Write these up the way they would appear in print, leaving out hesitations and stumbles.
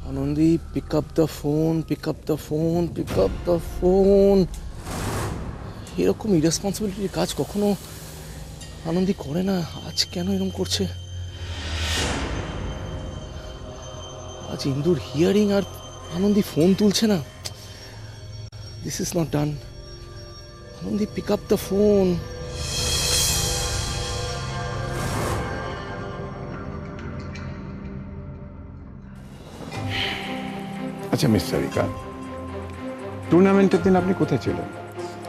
Anandi, pick up the phone, pick up the phone, pick up the phone. এরকম ইরেসপন্সিবিলিটির কাজ কখনো আনন্দি করে না, আজ কেন এরকম করছে? আজ ইন্দুর হিয়ারিং আর আনন্দি ফোন তুলছে না। This is not done. Anandi, pick up the phone. আচ্ছা মিস সারিকা, টুর্নামেন্টের দিন আপনি কোথায় ছিলেন?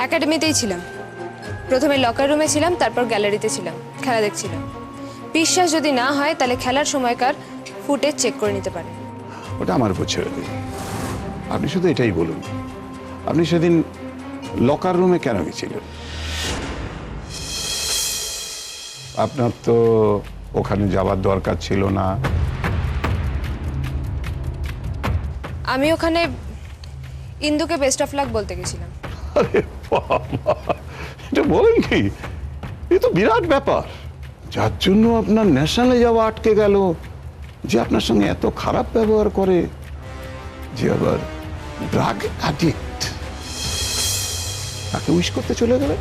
একাডেমিতেই ছিলাম। প্রথমে লকার রুমে ছিলাম, তারপর গ্যালারিতে ছিলাম, খেলা দেখছিলাম। বিশ্বাস যদি না হয় তাহলে খেলার সময়কার ফুটেজ চেক করে নিতে পারেন। ওটা আমার উপর ছেড়ে দিন। আপনি শুধু এটাই বলুন, আপনি সেদিন লকার রুমে কেন গেছিলেন? আপনার তো ওখানে যাওয়ার দরকার ছিল না। আমি ওখানে ইন্দুকে বেস্ট অফ লাক বলতে গেছিলাম। আরে বাবা, এটা বলেন কি? এ তো বিরাট ব্যাপার, যার জন্য আপনার ন্যাশনালে যাওয়া আটকে গেল, যে আপনার সঙ্গে এত খারাপ ব্যবহার করে, যে আবার ড্রাগ অ্যাডিক্ট, তাকে উইশ করতে চলে গেলে।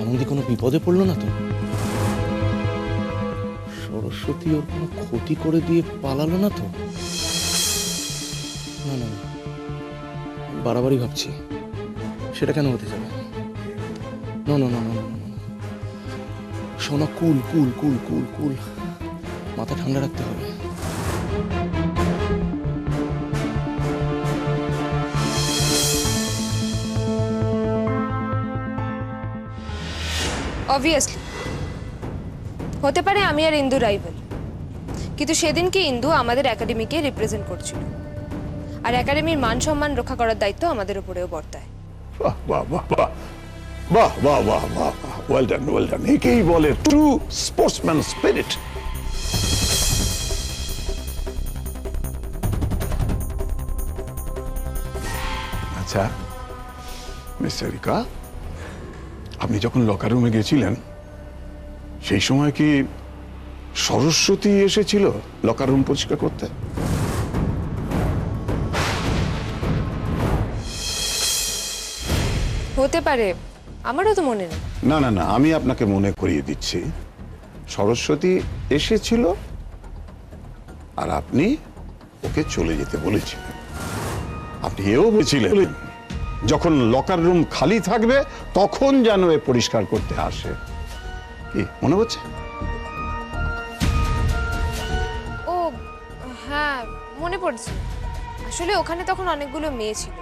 আনন্দি কোনো বিপদে পড়লো না তো? সরস্বতী ওর কোনো ক্ষতি করে দিয়ে পালালো না তো? না না না, বাড়াবাড়ি ভাবছি। সেটা কেন হতে যাবে? না না না না না না, সোনা, কুল কুল কুল কুল কুল, মাথা ঠান্ডা রাখতে হবে। অবভিয়াসলি হতে পারে আমি আর ইন্দু রাইভাল, কিন্তু সেদিনকে ইন্দু আমাদের একাডেমিকে রিপ্রেজেন্ট করছিল, আর একাডেমির মান সম্মান রক্ষা করার দায়িত্ব আমাদের উপরেও বর্তায়। বাহ বাহ বাহ বাহ বাহ বাহ বাহ বাহ, ওয়েল ডান ওয়েল ডান। একেই বলে ট্রু স্পোর্টসম্যান স্পিরিট। আচ্ছা মিস সারিকা, আপনি যখন লকার রুমে গেছিলেন সেই সময় কি সরস্বতী এসেছিল লকার রুম পরিষ্কার করতে? হতে পারে, আমারও তো মনে নেই। না না না, আমি আপনাকে মনে করিয়ে দিচ্ছি, সরস্বতী এসেছিল আর আপনি ওকে চলে যেতে বলেছিলেন। আপনি এও বলেছিলেন যখন লকার রুম খালি থাকবে তখন যেন এ পরিষ্কার করতে আসে। কি মনে হচ্ছে? ও হ্যাঁ, মনে পড়ছে। আসলে ওখানে তখন অনেকগুলো মেয়ে ছিল,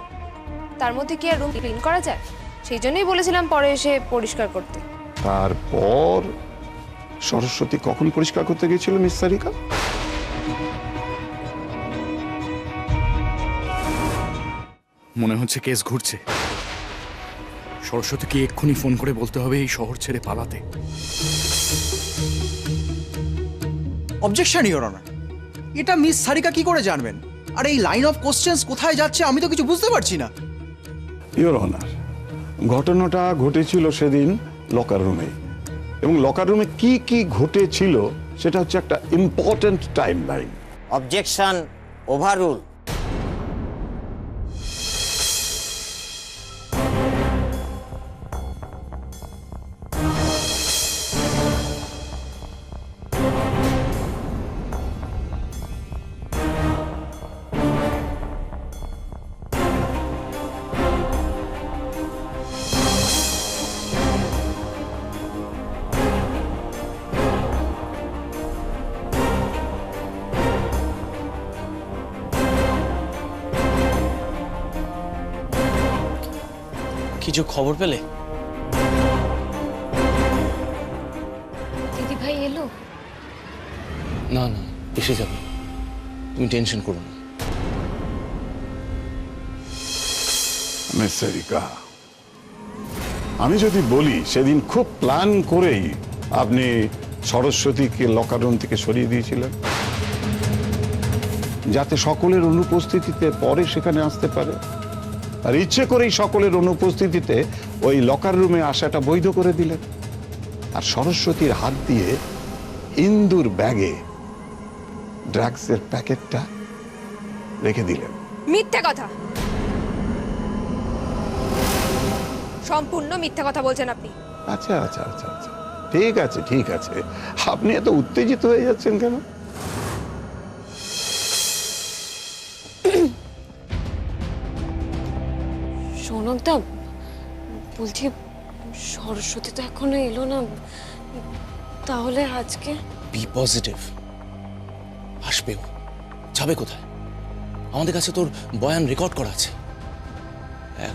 তার মধ্যে কি আর রুম ক্লিন করা যায়? সেই জন্যই বলেছিলাম পরে এসে পরিষ্কার করতে। তারপর সরস্বতী কখন পরিষ্কার করতে গেছিল মিস সারিকা? মনে হচ্ছে কেস ঘুরছে। সরস্বতীকে এক্ষুনি ফোন করে বলতে হবে এই শহর ছেড়ে পালাতে। অবজেকশন ইওর অনার, এটা মিস সারিকা কি করে জানবেন? আর এই লাইন অফ কোশ্চেন্স কোথায় যাচ্ছে আমি তো কিছু বুঝতে পারছি না। ইওর অনার, ঘটনাটা ঘটেছিল সেদিন লকার রুমে, এবং লকার রুমে কি কি ঘটেছিল সেটা হচ্ছে একটা important time line. Objection overrule. কিছু খবর পেলে? দিদি ভাই এলো? না না, এসে যাবে, তুমি টেনশন করো না। মিস সারিকা, আমি যদি বলি সেদিন খুব প্ল্যান করেই আপনি সরস্বতীকে লকার রুম থেকে সরিয়ে দিয়েছিলেন যাতে সকলের অনুপস্থিতিতে পরে সেখানে আসতে পারে, আর ইচ্ছে করেই সকলের অনুপস্থিতিতে ওই লকার রুমে আসাটা বৈধ করে দিলেন। আর সরস্বতীর হাত দিয়ে ইন্দুর ব্যাগে ড্রাগসের প্যাকেটটা রেখে দিলেন। মিথ্যে কথা, সম্পূর্ণ মিথ্যে কথা বলছেন আপনি। আচ্ছা আচ্ছা আচ্ছা আচ্ছা, ঠিক আছে ঠিক আছে। আপনি এত উত্তেজিত হয়ে যাচ্ছেন কেন? সৌনকদা, বলছি সরস্বতী তো এখনো এলো না, তাহলে আজকে? বি পজিটিভ, আসবেও। যাবে কোথায়? আমাদের কাছে তোর বয়ান রেকর্ড করা আছে।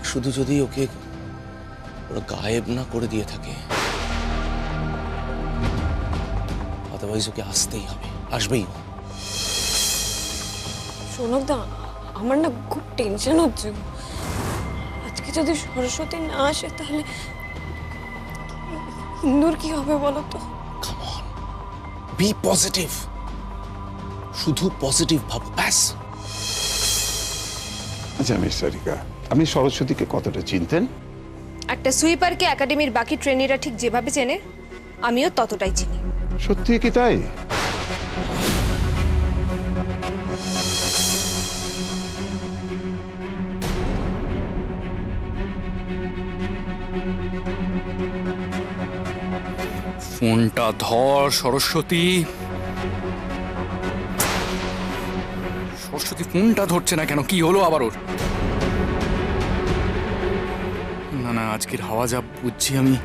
শুধু যদি ওকে ওরা গায়েব না করে দিয়ে থাকে, আদারওয়াইজ ওকে আসতেই হবে, আসবেই ও। সৌনকদা, আমার না খুব টেনশন হচ্ছে। আজকে যদি সরস্বতী না আসে তাহলে ইন্দুর কি হবে বলো তো? কাম অন, বি পজিটিভ, শুধু পজিটিভ ভাবো, ব্যাস। আচ্ছা মিস সারিকা, আপনি সরস্বতীকে কতটা চিনতেন? একটা সুইপারকে একাডেমির বাকি ট্রেনিরা ঠিক যেভাবে চেনে, আমিও ততটাই চিনি। সত্যি কি তাই? ফোনটা ধর সরস্বতী। সরস্বতী ফোনটা ধরছে না কেন? কি হলো আবার ওর? না না, আজকের হাওয়া যা বুঝছি আমি,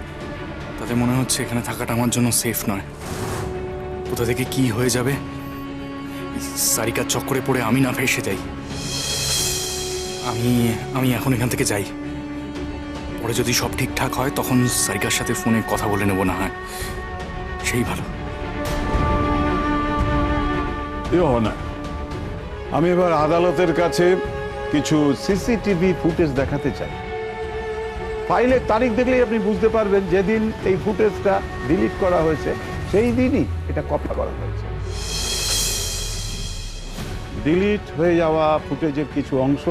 তাতে মনে হচ্ছে এখানে থাকাটা আমার জন্য সেফ নয়। কোথা থেকে কি হয়ে যাবে, সারিকার চক্করে পড়ে আমি না ফেসে যাই। আমি এখন এখান থেকে যাই। পরে যদি সব ঠিকঠাক হয় তখন সারিকার সাথে ফোনে কথা বলে নেবো, না হয় সেই ভালো। না, আমি এবার আদালতের কাছে কিছু সিসিটিভি ফুটেজ দেখাতে চাই। ফাইলের তারিখ দেখলেই আপনি বুঝতে পারবেন যেদিন এই ফুটেজটা ডিলিট করা হয়েছে সেই দিনই এটা কপি করা হয়েছে। ডিলিট হয়ে যাওয়া ফুটেজের কিছু অংশ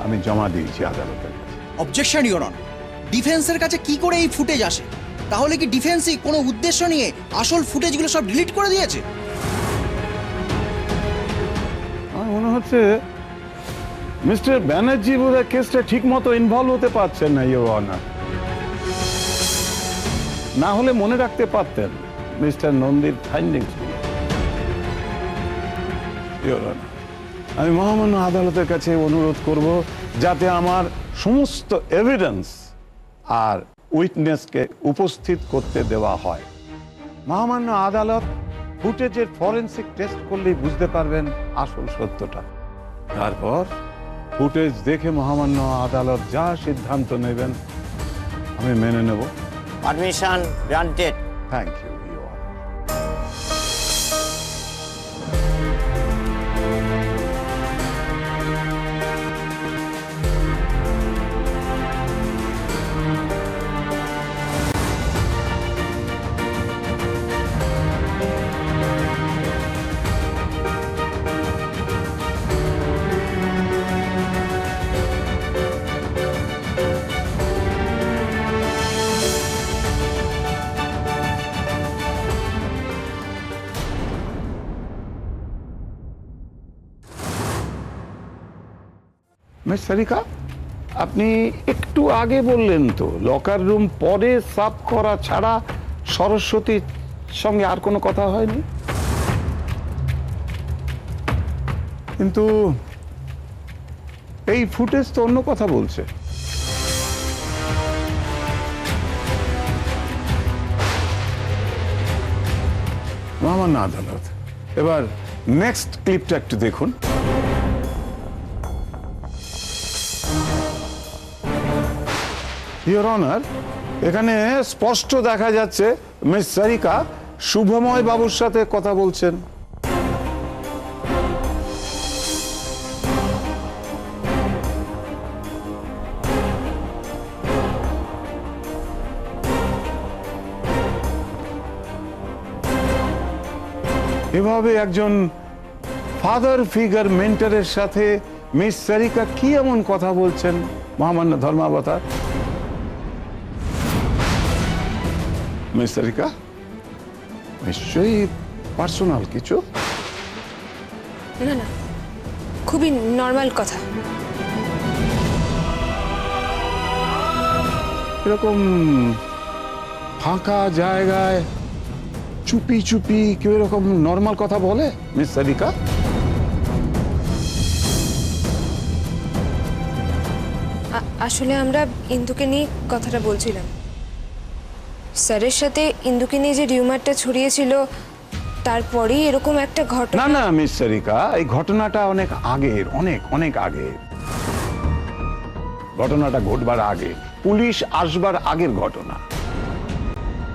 আমি জমা দিয়েছি আদালতের কাছে। অবজেকশন ইওর অনার, ডিফেন্সের কাছে কি করে এই ফুটেজ আসে? তাহলে কি ডিফেন্সই কোনো উদ্দেশ্য নিয়ে আসল ফুটেজগুলো সব ডিলিট করে দিয়েছে? আমার মনে হচ্ছে মিস্টার ব্যানার্জি বোধহয় কেসটা ঠিক মতো ইনভলভ হতে পারছেন না, ইওর অনার। না হলে মনে রাখতে পারতেন মিস্টার নন্দীর ফাইন্ডিংস। ইওর অনার, আমি মহামান্য আদালতের কাছে অনুরোধ করব যাতে আমার সমস্ত এভিডেন্স আর উইটনেসকে উপস্থিত করতে দেওয়া হয়। মহামান্য আদালত ফুটেজের ফরেনসিক টেস্ট করলেই বুঝতে পারবেন আসল সত্যটা। তারপর ফুটেজ দেখে মহামান্য আদালত যা সিদ্ধান্ত নেবেন আমি মেনে নেব। Permission granted. Thank you, your honour. Miss Sarika, আপনি একটু আগে বললেন তো লকার রুম পরে সাফ করা ছাড়া সরস্বতীর সঙ্গে আর কোনো কথা হয়নি, কিন্তু এই ফুটেজ তো অন্য কথা বলছে। মহামান্য আদালত, এবার নেক্সট ক্লিপটা একটু দেখুন। ইওর অনার, এখানে স্পষ্ট দেখা যাচ্ছে মিস সারিকা শুভময় বাবুর সাথে কথা বলছেন। এভাবে একজন ফাদার ফিগার মেন্টরের সাথে মিস সারিকা কি এমন কথা বলছেন মহামান্য ধর্মাবতার। মিস সারিকা, নিশ্চয়ই পার্সোনাল কিছু। না না, খুবই নর্মাল কথা। এরকম ফাঁকা জায়গায় চুপি চুপি কেউ এরকম নর্মাল কথা বলে মিস সারিকা? আসলে আমরা ইন্দুকে নিয়ে কথাটা বলছিলাম। স্যারের সাথে ইন্দুকে নিয়ে যে রিউমারটা ছড়িয়েছিল, তারপরেই এরকম একটা না ঘটনা। না মিস সারিকা, এই ঘটনাটা অনেক আগের, অনেক অনেক আগে। ঘটনাটা ঘটবার আগে, পুলিশ আসবার আগের ঘটনা।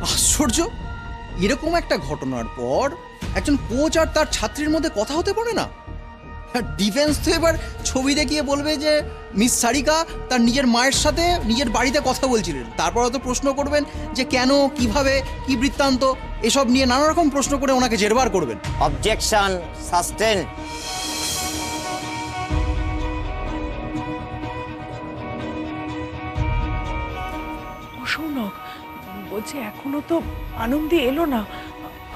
আশ্চর্য, এরকম একটা ঘটনার পর একজন কোচ আর তার ছাত্রীর মধ্যে কথা হতে পারে না? ডিফেন্স তো এবার ছবি দেখিয়ে বলবে যে মিস সারিকা তার নিজের মায়ের সাথে নিজের বাড়িতে কথা বলছিলেন। তারপর হয়তো প্রশ্ন করবেন যে কেন, কিভাবে, কি বৃত্তান্ত, এসব নিয়ে নানা রকম প্রশ্ন করে ওনাকে জেরবার করবেন। Objection sustain. অসৌনক বলছে এখনো তো আনন্দী এলো না,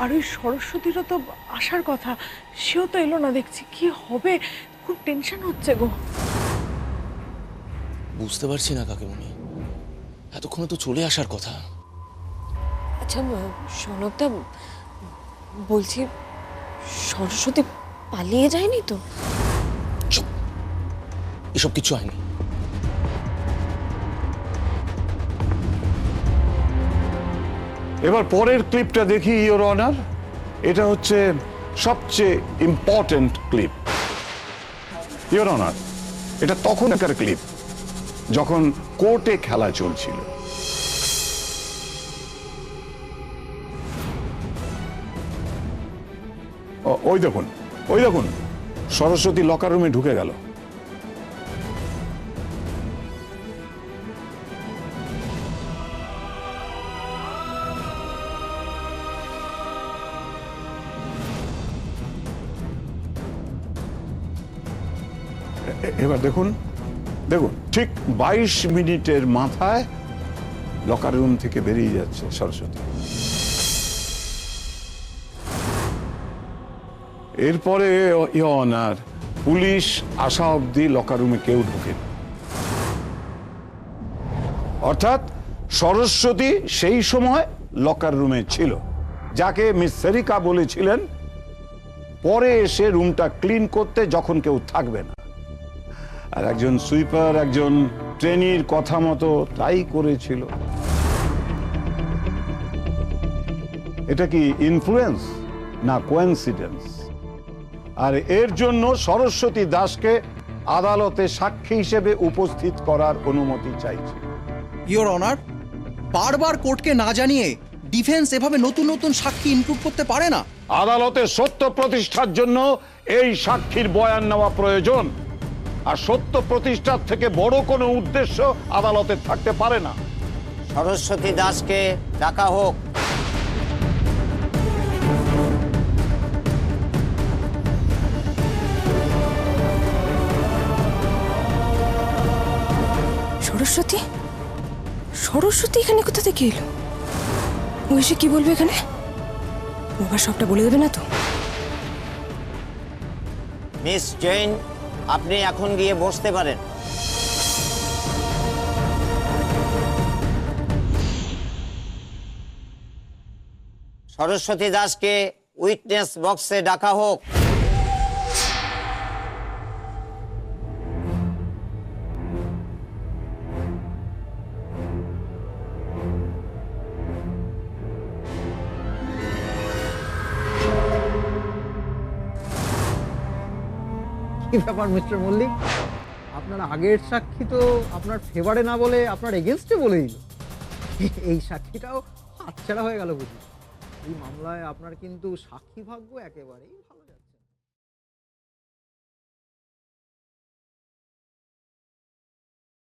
আর ওই সরস্বতীরও তো আসার কথা, সেও তো এলো না দেখছি। কি হবে, খুব টেনশন হচ্ছে গো। বুঝতে পারছি না কাকিমণি, এতক্ষণে তো চলে আসার কথা। আচ্ছা সনকদা, বলছি সরস্বতী পালিয়ে যায়নি তো? চুপ, এসব কিছু হয়নি। এবার পরের ক্লিপটা দেখি ইওর অনার। এটা হচ্ছে সবচেয়ে ইম্পর্টেন্ট ক্লিপ। ইওর অনার, এটা তখনকার ক্লিপ যখন কোর্টে খেলা চলছিল। ওই দেখুন, ওই দেখুন, সরস্বতী লকার রুমে ঢুকে গেল। এবার দেখুন, দেখুন, ঠিক 22 মিনিটের মাথায় লকার রুম থেকে বেরিয়ে যাচ্ছে সরস্বতী। এরপরে অনার পুলিশ আসা অবধি লকার রুমে কেউ ঢোকেনি। অর্থাৎ সরস্বতী সেই সময় লকার রুমে ছিল, যাকে মিস সারিকা বলেছিলেন পরে এসে রুমটা ক্লিন করতে যখন কেউ থাকবে না। আর একজন সুইপার, একজন ট্রেনির কথা মতো তাই করেছিল। এটা কি ইনফ্লুয়েন্স না কোইন্সিডেন্স? আর এর জন্য সরস্বতী দাসকে আদালতে সাক্ষী হিসেবে উপস্থিত করার অনুমতি চাইছে। ইওর অনার, বারবার কোর্টকে না জানিয়ে ডিফেন্স এভাবে নতুন নতুন সাক্ষী ইনক্লুড করতে পারে না। আদালতে সত্য প্রতিষ্ঠার জন্য এই সাক্ষীর বয়ান নেওয়া প্রয়োজন। আর সত্য প্রতিষ্ঠার থেকে বড় কোনো উদ্দেশ্য আদালতে থাকতে পারে না। সরস্বতী দাসকে ডাকা হোক। সরস্বতী? সরস্বতী এখানে কোথা থেকে এলো? ও এসে কি বলবে এখানে? ও আবার সবটা বলে দেবে না তো? মিস জৈন, আপনি এখন গিয়ে বসতে পারেন। সরস্বতী দাসকে উইটনেস বক্সে ডাকা হোক। কি ব্যাপার মিস্টার মল্লিক, আপনার আগের সাক্ষী তো আপনার ফেভারে না বলে আপনার এগেনস্টে বলে দিল। এই সাক্ষীটাও হাতছাড়া হয়ে গেল বুঝি। এই মামলায় আপনার কিন্তু সাক্ষী ভাগ্য একেবারেই ভালো।